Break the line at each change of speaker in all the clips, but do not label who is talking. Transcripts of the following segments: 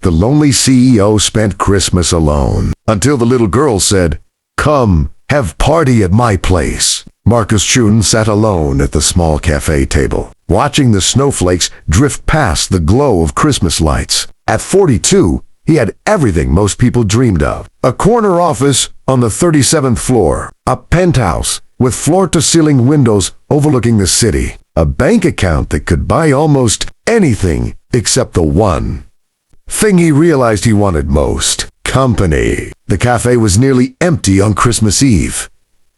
The lonely CEO spent Christmas alone, until the little girl said, "Come, have party at my place." Marcus Chun sat alone at the small cafe table, watching the snowflakes drift past the glow of Christmas lights. At 42, he had everything most people dreamed of. A corner office on the 37th floor, a penthouse with floor-to-ceiling windows overlooking the city, a bank account that could buy almost anything except the one thing he realized he wanted most: company. The cafe was nearly empty on Christmas Eve.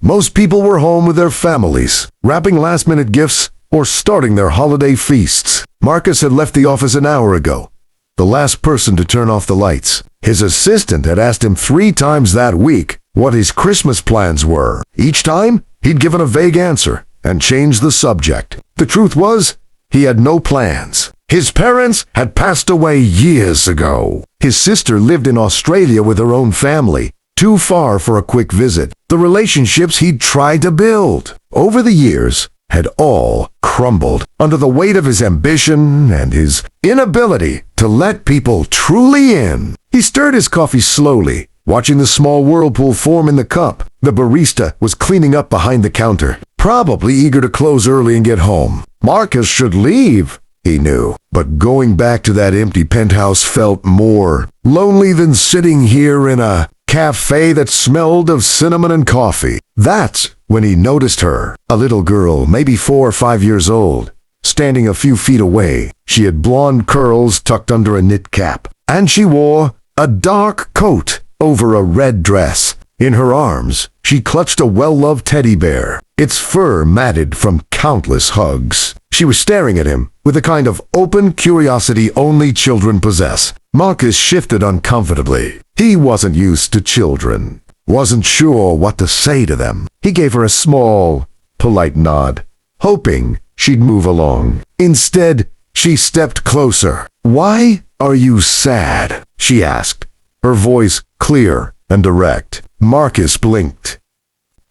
Most people were home with their families, wrapping last-minute gifts or starting their holiday feasts. Marcus had left the office an hour ago, the last person to turn off the lights. His assistant had asked him 3 times that week what his Christmas plans were. Each time, he'd given a vague answer and changed the subject. The truth was, he had no plans. His parents had passed away years ago. His sister lived in Australia with her own family, too far for a quick visit. The relationships he'd tried to build over the years had all crumbled under the weight of his ambition and his inability to let people truly in. He stirred his coffee slowly, watching the small whirlpool form in the cup. The barista was cleaning up behind the counter, probably eager to close early and get home. Marcus should leave, he knew, but going back to that empty penthouse felt more lonely than sitting here in a cafe that smelled of cinnamon and coffee. That's when he noticed her, a little girl, maybe 4 or 5 years old, standing a few feet away. She had blonde curls tucked under a knit cap, and she wore a dark coat over a red dress. In her arms, she clutched a well-loved teddy bear, its fur matted from countless hugs. She was staring at him with a kind of open curiosity only children possess. Marcus shifted uncomfortably. He wasn't used to children, wasn't sure what to say to them. He gave her a small, polite nod, hoping she'd move along. Instead, she stepped closer. "Why are you sad?" she asked, her voice clear and direct. Marcus blinked.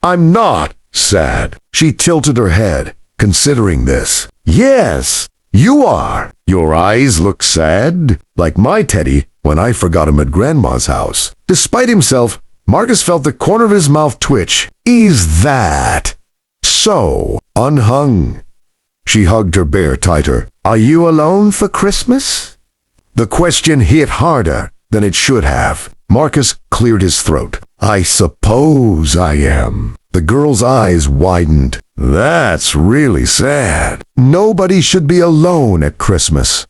"I'm not sad." She tilted her head, considering this. "Yes, you are. Your eyes look sad, like my teddy when I forgot him at Grandma's house." Despite himself, Marcus felt the corner of his mouth twitch. "Is that so?" Unhung. She hugged her bear tighter. "Are you alone for Christmas?" The question hit harder than it should have. Marcus cleared his throat. "I suppose I am." The girl's eyes widened. "That's really sad. Nobody should be alone at Christmas."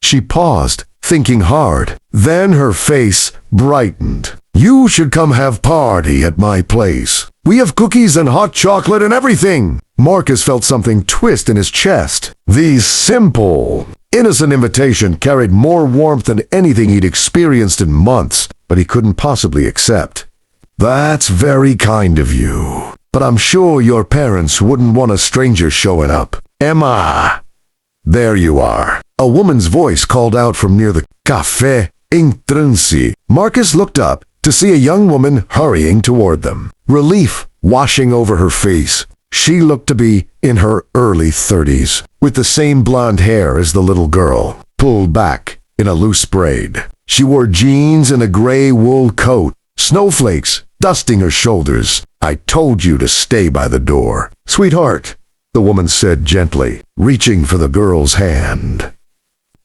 She paused, thinking hard. Then her face brightened. "You should come have party at my place. We have cookies and hot chocolate and everything." Marcus felt something twist in his chest. The simple, innocent invitation carried more warmth than anything he'd experienced in months, but he couldn't possibly accept. "That's very kind of you, but I'm sure your parents wouldn't want a stranger showing up." "Emma!" "There you are." A woman's voice called out from near the Café Intrinsi. Marcus looked up to see a young woman hurrying toward them, relief washing over her face. She looked to be in her early 30s, with the same blonde hair as the little girl, pulled back in a loose braid. She wore jeans and a gray wool coat, snowflakes dusting her shoulders. "I told you to stay by the door." "Sweetheart," the woman said gently, reaching for the girl's hand.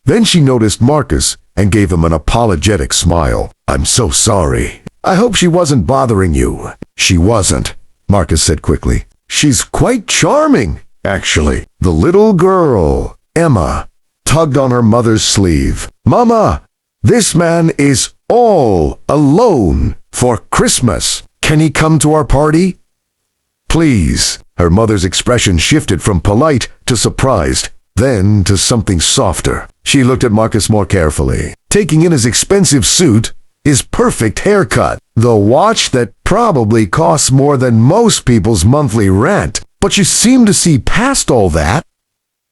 Then she noticed Marcus and gave him an apologetic smile. "I'm so sorry. I hope she wasn't bothering you." "She wasn't," Marcus said quickly. "She's quite charming, actually." The little girl, Emma, tugged on her mother's sleeve. "Mama, this man is all alone for Christmas. Can he come to our party?" "Please." Her mother's expression shifted from polite to surprised, then to something softer. She looked at Marcus more carefully, taking in his expensive suit, his perfect haircut, the watch that probably costs more than most people's monthly rent. But she seemed to see past all that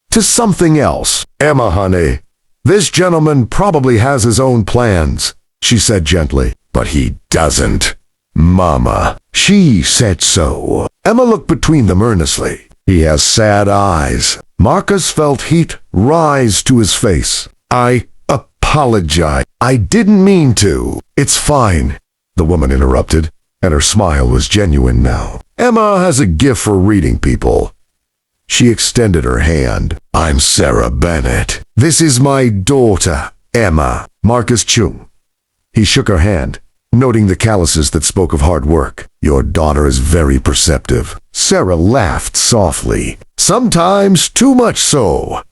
to something else. "Emma, honey, this gentleman probably has his own plans," she said gently. "But he doesn't, Mama." "She said so." Emma looked between them earnestly. "He has sad eyes." Marcus felt heat rise to his face. "I apologize. I didn't mean to. It's fine, the woman interrupted, and her smile was genuine now. Emma has a gift for reading people. She extended her hand. I'm Sarah Bennett. This is my daughter, Emma. Marcus Chung. He shook her hand, noting the calluses that spoke of hard work. Your daughter is very perceptive. Sarah laughed softly. Sometimes too much so.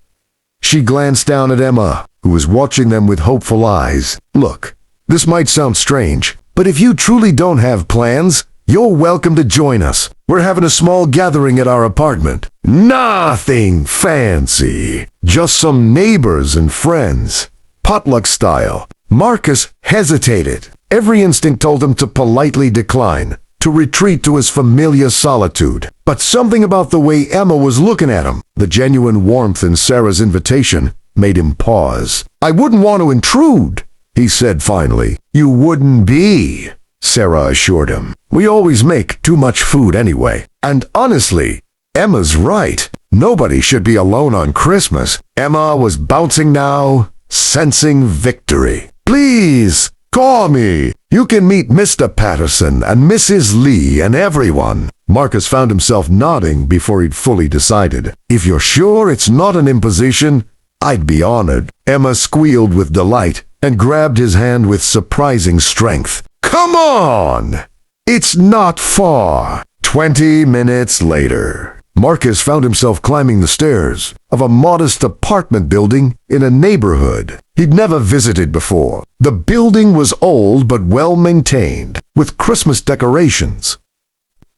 She glanced down at Emma, who was watching them with hopeful eyes. Look, this might sound strange, but if you truly don't have plans, you're welcome to join us. We're having a small gathering at our apartment. Nothing fancy. Just some neighbors and friends. Potluck style. Marcus hesitated. Every instinct told him to politely decline, to retreat to his familiar solitude. But something about the way Emma was looking at him, the genuine warmth in Sarah's invitation, made him pause. I wouldn't want to intrude, he said finally. You wouldn't be, Sarah assured him. We always make too much food anyway. And honestly, Emma's right. Nobody should be alone on Christmas. Emma was bouncing now, sensing victory. Please, call me. You can meet Mr. Patterson and Mrs. Lee and everyone. Marcus found himself nodding before he'd fully decided. If you're sure it's not an imposition, I'd be honored. Emma squealed with delight and grabbed his hand with surprising strength. Come on! It's not far. 20 minutes later, Marcus found himself climbing the stairs of a modest apartment building in a neighborhood he'd never visited before. The building was old but well-maintained, with Christmas decorations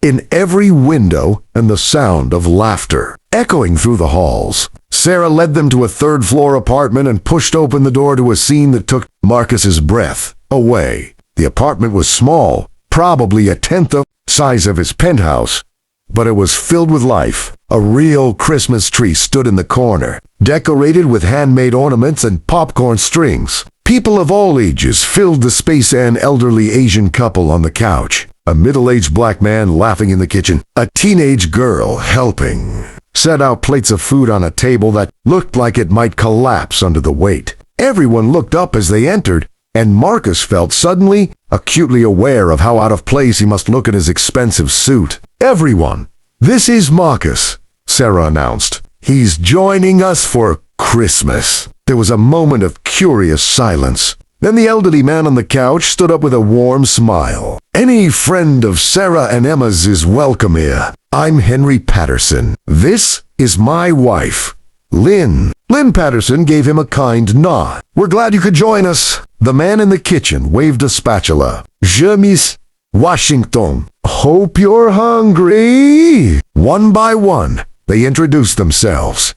in every window and the sound of laughter echoing through the halls. Sarah led them to a third-floor apartment and pushed open the door to a scene that took Marcus's breath away. The apartment was small, probably a tenth of the size of his penthouse, but it was filled with life. A real Christmas tree stood in the corner, decorated with handmade ornaments and popcorn strings. People of all ages filled the space. An elderly Asian couple on the couch, a middle-aged black man laughing in the kitchen, a teenage girl helping, set out plates of food on a table that looked like it might collapse under the weight. Everyone looked up as they entered, and Marcus felt suddenly acutely aware of how out of place he must look in his expensive suit. Everyone, this is Marcus, Sarah announced. He's joining us for Christmas. There was a moment of curious silence. Then the elderly man on the couch stood up with a warm smile. Any friend of Sarah and Emma's is welcome here. I'm Henry Patterson. This is my wife, Lynn. Lynn Patterson gave him a kind nod. We're glad you could join us. The man in the kitchen waved a spatula. Je miss Washington. Hope you're hungry. One by one, they introduced themselves.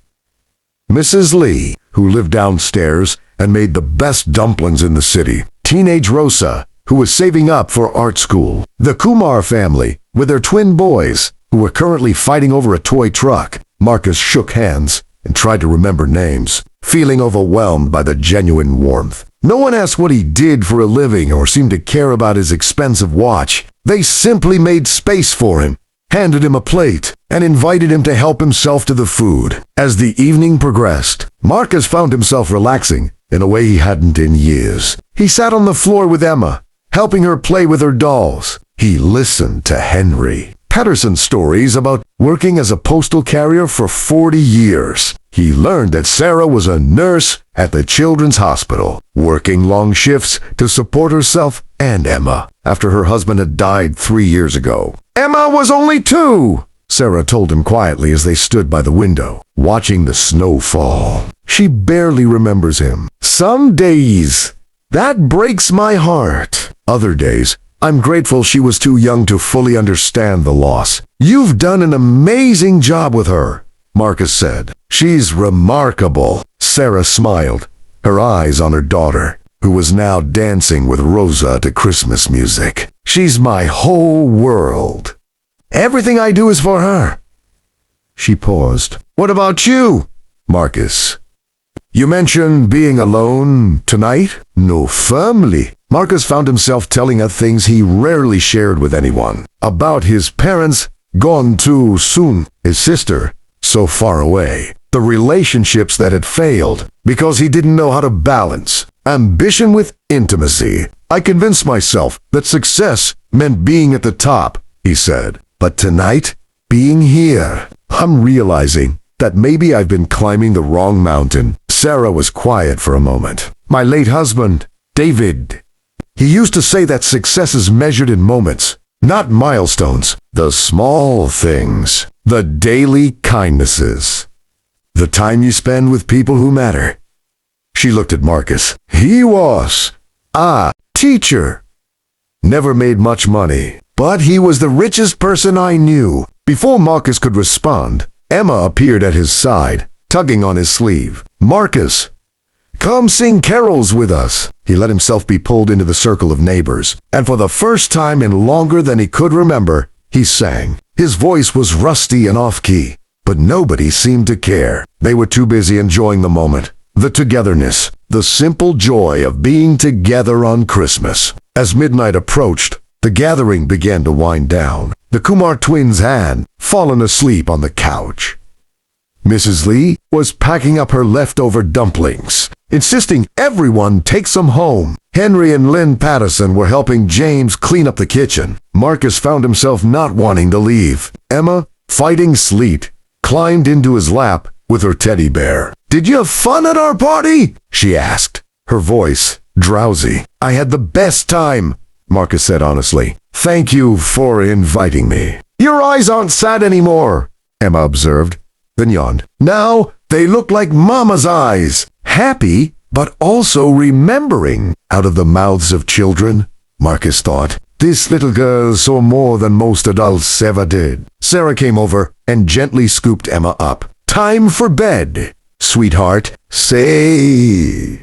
Mrs. Lee, who lived downstairs and made the best dumplings in the city. Teenage Rosa, who was saving up for art school. The Kumar family, with their twin boys, who were currently fighting over a toy truck. Marcus shook hands and tried to remember names, feeling overwhelmed by the genuine warmth. No one asked what he did for a living or seemed to care about his expensive watch. They simply made space for him, handed him a plate, and invited him to help himself to the food. As the evening progressed, Marcus found himself relaxing in a way he hadn't in years. He sat on the floor with Emma, helping her play with her dolls. He listened to Henry Patterson's stories about working as a postal carrier for 40 years. He learned that Sarah was a nurse at the Children's Hospital, working long shifts to support herself and Emma after her husband had died 3 years ago. Emma was only 2, Sarah told him quietly as they stood by the window, watching the snow fall. She barely remembers him. Some days, that breaks my heart. Other days, I'm grateful she was too young to fully understand the loss. You've done an amazing job with her, Marcus said. She's remarkable. Sarah smiled, her eyes on her daughter, who was now dancing with Rosa to Christmas music. She's my whole world. Everything I do is for her. She paused. What about you, Marcus? You mentioned being alone tonight? No family. Marcus found himself telling her things he rarely shared with anyone. About his parents, gone too soon. His sister, so far away. the relationships that had failed, because he didn't know how to balance ambition with intimacy. I convinced myself that success meant being at the top, he said. But tonight, being here, I'm realizing that maybe I've been climbing the wrong mountain. Sarah was quiet for a moment. My late husband, David, he used to say that success is measured in moments, not milestones. The small things, the daily kindnesses, the time you spend with people who matter. She looked at Marcus. He was a teacher. Never made much money, but he was the richest person I knew. Before Marcus could respond, Emma appeared at his side, tugging on his sleeve. Marcus, come sing carols with us. He let himself be pulled into the circle of neighbors, and for the first time in longer than he could remember, he sang. His voice was rusty and off-key, but nobody seemed to care. They were too busy enjoying the moment, the togetherness, the simple joy of being together on Christmas. As midnight approached, the gathering began to wind down. The Kumar twins had fallen asleep on the couch. Mrs. Lee was packing up her leftover dumplings, insisting everyone take some home. Henry and Lynn Patterson were helping James clean up the kitchen. Marcus found himself not wanting to leave. Emma, fighting sleep, climbed into his lap with her teddy bear. Did you have fun at our party? She asked, her voice drowsy. I had the best time, Marcus said honestly. Thank you for inviting me. Your eyes aren't sad anymore, Emma observed, then yawned. Now they look like Mama's eyes. Happy, but also remembering. Out of the mouths of children, Marcus thought. This little girl saw more than most adults ever did. Sarah came over and gently scooped Emma up. Time for bed, sweetheart. Say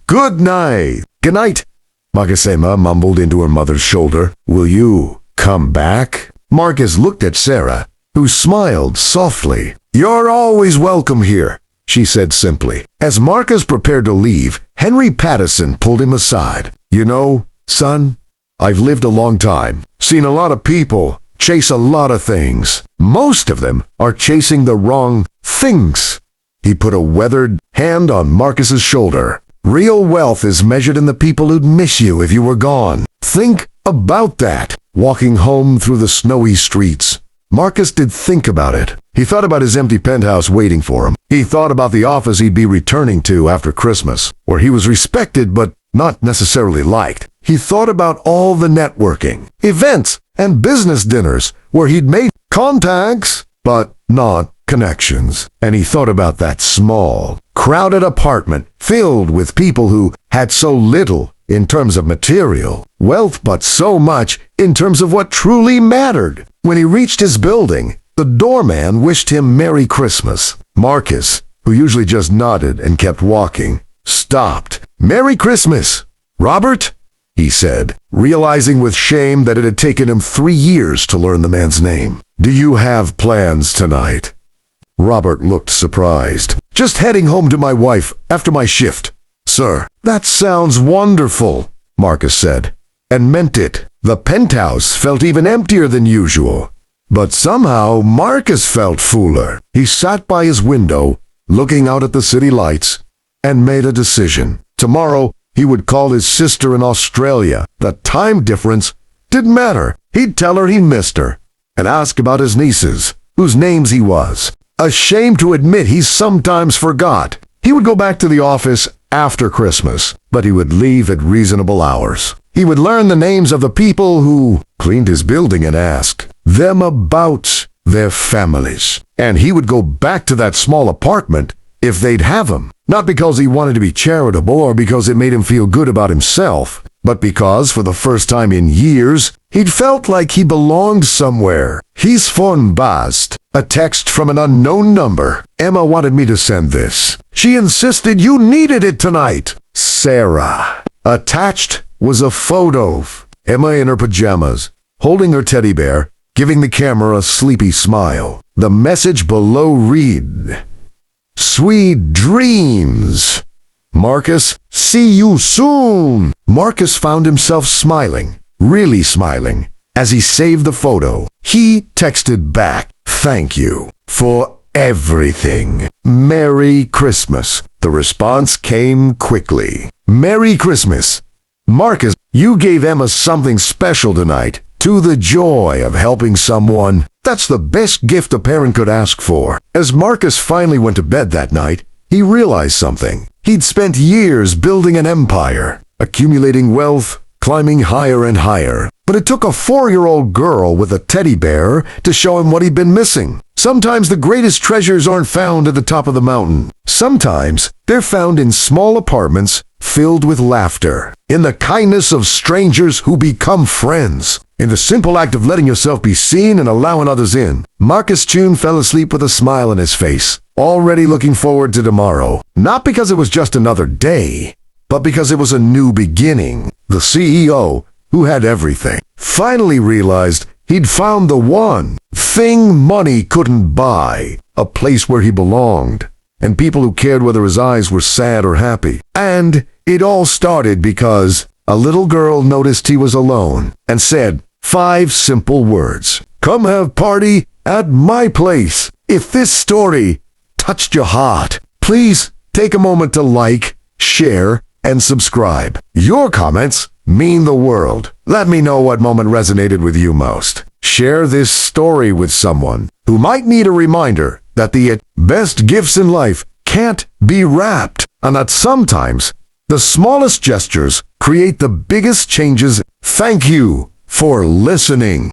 good night. Good night, Marcus. Emma mumbled into her mother's shoulder. Will you come back? Marcus looked at Sarah, who smiled softly. You're always welcome here, she said simply. As Marcus prepared to leave, Henry Patterson pulled him aside. You know, son, I've lived a long time, seen a lot of people chase a lot of things. Most of them are chasing the wrong things. He put a weathered hand on Marcus's shoulder. Real wealth is measured in the people who'd miss you if you were gone. Think about that. Walking home through the snowy streets, Marcus did think about it. He thought about his empty penthouse waiting for him. He thought about the office he'd be returning to after Christmas, where he was respected but not necessarily liked. He thought about all the networking, events, and business dinners where he'd made contacts, but not connections. And he thought about that small, crowded apartment filled with people who had so little in terms of material wealth, but so much in terms of what truly mattered. When he reached his building, the doorman wished him Merry Christmas. Marcus, who usually just nodded and kept walking, stopped. Merry Christmas, Robert, he said, realizing with shame that it had taken him 3 years to learn the man's name. Do you have plans tonight? Robert looked surprised. Just heading home to my wife after my shift, sir. That sounds wonderful, Marcus said, and meant it. The penthouse felt even emptier than usual. But somehow Marcus felt fuller. He sat by his window, looking out at the city lights, and made a decision. Tomorrow, he would call his sister in Australia. The time difference didn't matter. He'd tell her he missed her, and ask about his nieces, whose names he was. Ashamed to admit he sometimes forgot. He would go back to the office after Christmas, but he would leave at reasonable hours. He would learn the names of the people who cleaned his building and asked them about their families. And he would go back to that small apartment if they'd have him. Not because he wanted to be charitable or because it made him feel good about himself, but because, for the first time in years, he'd felt like he belonged somewhere. He's von Bast. A text from an unknown number. Emma wanted me to send this. She insisted you needed it tonight. Sarah. Attached was a photo of Emma in her pajamas, holding her teddy bear, giving the camera a sleepy smile. The message below read, Sweet dreams. Marcus, see you soon. Marcus found himself smiling, really smiling, as he saved the photo. He texted back, thank you for everything. Merry Christmas. The response came quickly. Merry Christmas. Marcus, you gave Emma something special tonight. To the joy of helping someone. That's the best gift a parent could ask for. As Marcus finally went to bed that night, he realized something. He'd spent years building an empire, accumulating wealth, climbing higher and higher. But it took a 4-year-old girl with a teddy bear to show him what he'd been missing. Sometimes the greatest treasures aren't found at the top of the mountain. Sometimes they're found in small apartments filled with laughter, in the kindness of strangers who become friends, in the simple act of letting yourself be seen and allowing others in. Marcus Chun fell asleep with a smile on his face, already looking forward to tomorrow. Not because it was just another day, but because it was a new beginning. The CEO, who had everything, finally realized he'd found the one thing money couldn't buy, a place where he belonged, and people who cared whether his eyes were sad or happy. And it all started because a little girl noticed he was alone and said 5 simple words. Come have party at my place. If this story touched your heart, please take a moment to like, share, and subscribe. Your comments mean the world. Let me know what moment resonated with you most. Share this story with someone who might need a reminder that the best gifts in life can't be wrapped, and that sometimes the smallest gestures create the biggest changes. Thank you for listening.